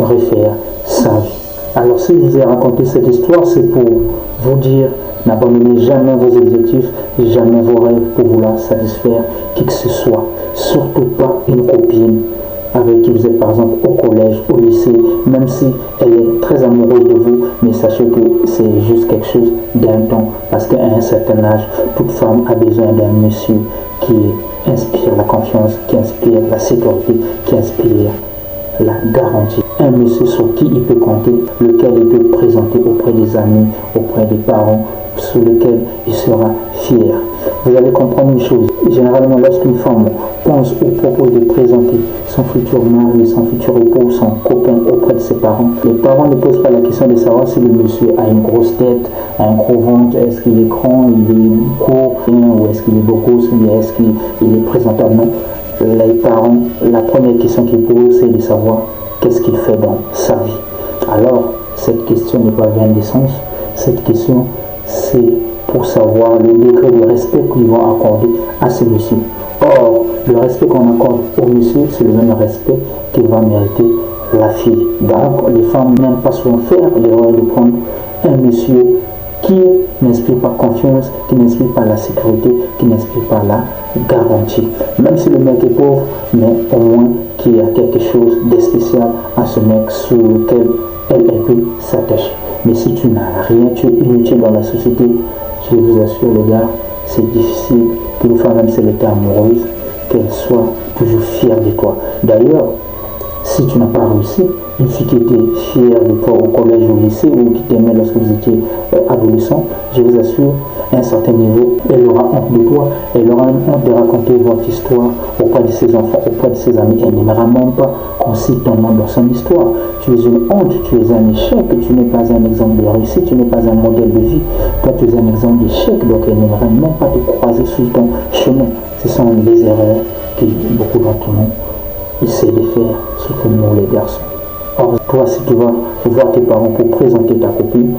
refaire sa vie. Alors si je vous ai raconté cette histoire, c'est pour vous dire, n'abandonnez jamais vos objectifs, jamais vos rêves pour vouloir satisfaire qui que ce soit. Surtout pas une copine avec qui vous êtes par exemple au collège, au lycée, même si elle est très amoureuse de vous, mais sachez que c'est juste quelque chose d'un temps, parce qu'à un certain âge, toute femme a besoin d'un monsieur qui inspire la confiance, qui inspire la sécurité, qui inspire la garantie. Un monsieur sur qui il peut compter, lequel il peut présenter auprès des amis, auprès des parents, sur lequel il sera fier. Vous allez comprendre une chose, généralement lorsqu'une femme pense ou propose de présenter son futur mari, son futur époux, son copain auprès de ses parents, les parents ne posent pas la question de savoir si le monsieur a une grosse tête, un gros ventre, est-ce qu'il est grand, il est court, ou est-ce qu'il est beau gosse, ou est-ce qu'il est présentable. Non. Les parents, la première question qu'ils posent, c'est de savoir qu'est-ce qu'il fait dans sa vie. Alors, cette question n'est pas vaine d'essence, cette question, c'est pour savoir le degré de respect qu'ils vont accorder à ce monsieur. Or, le respect qu'on accorde au monsieur, c'est le même respect qu'il va mériter la fille. Donc, les femmes n'aiment pas souvent faire l'erreur de prendre un monsieur qui n'inspire pas confiance, qui n'inspire pas la sécurité, qui n'inspire pas la garantie. Même si le mec est pauvre, mais au moins qu'il y a quelque chose de spécial à ce mec sur lequel elle peut s'attacher. Mais si tu n'as rien, tu es inutile dans la société, je vous assure les gars, c'est difficile qu'une femme, même si elle était amoureuse, qu'elle soit toujours fière de toi. D'ailleurs, si tu n'as pas réussi, une fille qui était fière de toi au collège ou au lycée ou qui t'aimait lorsque vous étiez adolescent, je vous assure, à un certain niveau, elle aura honte de toi, elle aura même honte de raconter votre histoire auprès de ses enfants, auprès de ses amis. Elle n'aimera même pas qu'on cite ton nom dans son histoire. Tu es une honte, tu es un échec, tu n'es pas un exemple de réussite, tu n'es pas un modèle de vie. Toi, tu es un exemple d'échec, donc elle n'aimerait même pas te croiser sur ton chemin. Ce sont des erreurs que beaucoup d'entre nous essaient de faire, surtout nous les garçons. Or, toi, si tu vas voir tes parents pour présenter ta copine,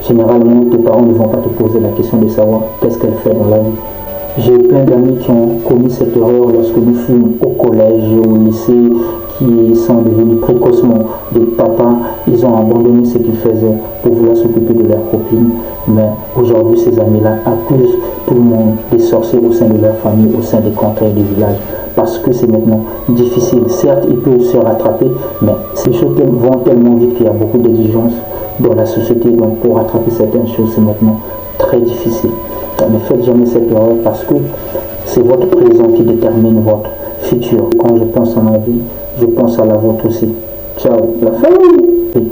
généralement, tes parents ne vont pas te poser la question de savoir qu'est-ce qu'elle fait dans la vie. J'ai plein d'amis qui ont commis cette erreur lorsque nous fûmes au collège, au lycée, qui sont devenus précocement des papas. Ils ont abandonné ce qu'ils faisaient pour vouloir s'occuper de leur copine. Mais aujourd'hui, ces amis-là accusent tout le monde des sorciers au sein de leur famille, au sein des contrées et des villages. Parce que c'est maintenant difficile. Certes, ils peuvent se rattraper, mais ces choses vont tellement vite qu'il y a beaucoup d'exigences dans la société. Donc pour rattraper certaines choses, c'est maintenant très difficile. Ne faites jamais cette erreur parce que c'est votre présent qui détermine votre futur. Quand je pense à ma vie, je pense à la vôtre aussi. Ciao, la famille!